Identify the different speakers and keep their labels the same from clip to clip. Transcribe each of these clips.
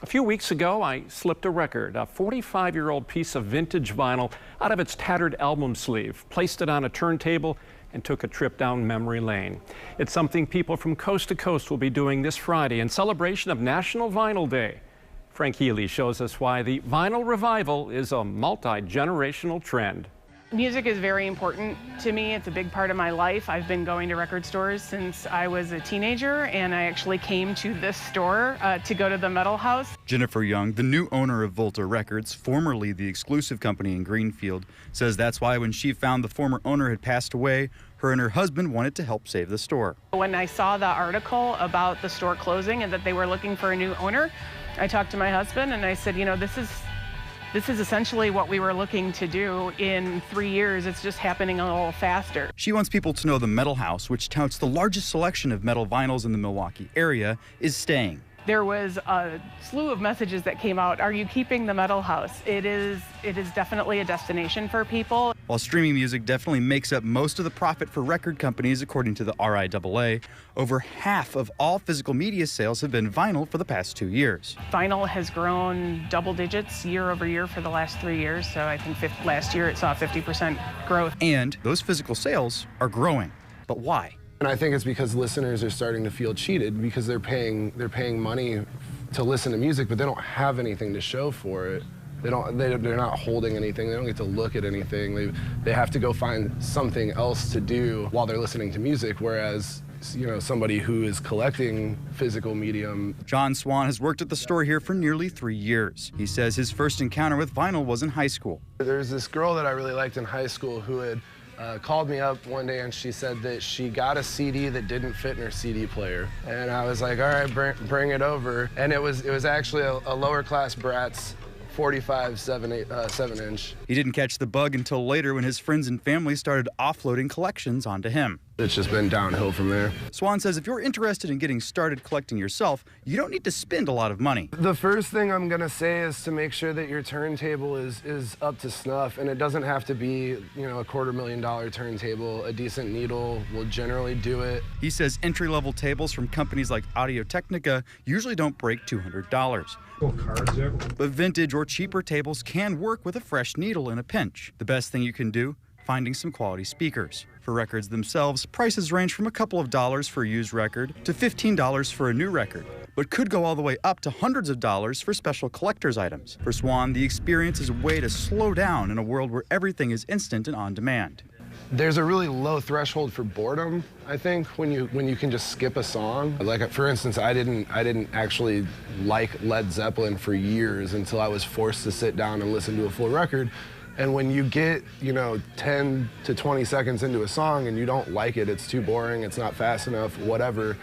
Speaker 1: A few weeks ago, I slipped a record, a 45-year-old piece of vintage vinyl, out of its tattered album sleeve, placed it on a turntable, and took a trip down memory lane. It's something people from coast to coast will be doing this Friday in celebration of National Vinyl Day. Frank Healy shows us why the vinyl revival is a multi-generational trend.
Speaker 2: Music is very important to me. It's a big part of my life. I've been going to record stores since I was a teenager, and I actually came to this store to go to the Metal House.
Speaker 3: Jennifer Young, the new owner of Volta Records, formerly the exclusive company in Greenfield, says that's why when she found the former owner had passed away, her and her husband wanted to help save the store.
Speaker 2: When I saw the article about the store closing and that they were looking for a new owner, I talked to my husband and I said, you know, this is essentially what we were looking to do in 3 years. It's just happening a little faster.
Speaker 3: She wants people to know the Metal House, which touts the largest selection of metal vinyls in the Milwaukee area, is staying.
Speaker 2: There was a slew of messages that came out. Are you keeping the Metal House? It is definitely a destination for people.
Speaker 3: While streaming music definitely makes up most of the profit for record companies, according to the RIAA, over half of all physical media sales have been vinyl for the past 2 years.
Speaker 2: Vinyl has grown double digits year over year for the last 3 years. So I think last year it saw 50% growth.
Speaker 3: And those physical sales are growing. But why?
Speaker 4: And I think it's because listeners are starting to feel cheated because they're paying money to listen to music, but they don't have anything to show for it. They're not holding anything. They don't get to look at anything. They have to go find something else to do while they're listening to music, whereas, you know, somebody who is collecting physical medium.
Speaker 3: John Swan has worked at the store here for nearly 3 years. He says his first encounter with vinyl was in high school.
Speaker 4: There's this girl that I really liked in high school who had called me up one day and she said that she got a CD that didn't fit in her CD player. And I was like, all right, bring it over. And it was actually a lower class Bratz 45 7-inch.
Speaker 3: He didn't catch the bug until later when his friends and family started offloading collections onto him.
Speaker 4: It's just been downhill from there.
Speaker 3: Swan says if you're interested in getting started collecting yourself, you don't need to spend a lot of money.
Speaker 4: The first thing I'm gonna say is to make sure that your turntable is up to snuff, and it doesn't have to be, you know, a $250,000 turntable. A decent needle will generally do it.
Speaker 3: He says entry-level tables from companies like Audio-Technica usually don't break $200. But vintage or cheaper tables can work with a fresh needle in a pinch. The best thing you can do, finding some quality speakers. For records themselves, prices range from a couple of dollars for a used record to $15 for a new record, but could go all the way up to hundreds of dollars for special collector's items. For Swan, the experience is a way to slow down in a world where everything is instant and on demand.
Speaker 4: There's a really low threshold for boredom, I think, when you can just skip a song. Like, for instance, I didn't actually like Led Zeppelin for years until I was forced to sit down and listen to a full record. And when you get, you know, 10 to 20 seconds into a song and you don't like it, it's too boring, it's not fast enough, whatever,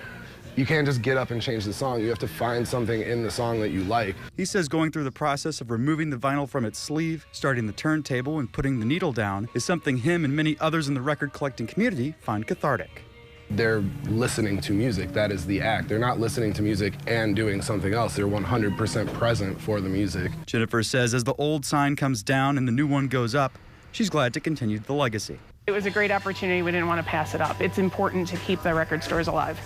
Speaker 4: you can't just get up and change the song. You have to find something in the song that you like.
Speaker 3: He says going through the process of removing the vinyl from its sleeve, starting the turntable, and putting the needle down is something him and many others in the record collecting community find cathartic.
Speaker 4: They're listening to music. That is the act. They're not listening to music and doing something else. They're 100% present for the music.
Speaker 3: Jennifer says as the old sign comes down and the new one goes up, she's glad to continue the legacy.
Speaker 2: It was a great opportunity. We didn't want to pass it up. It's important to keep the record stores alive.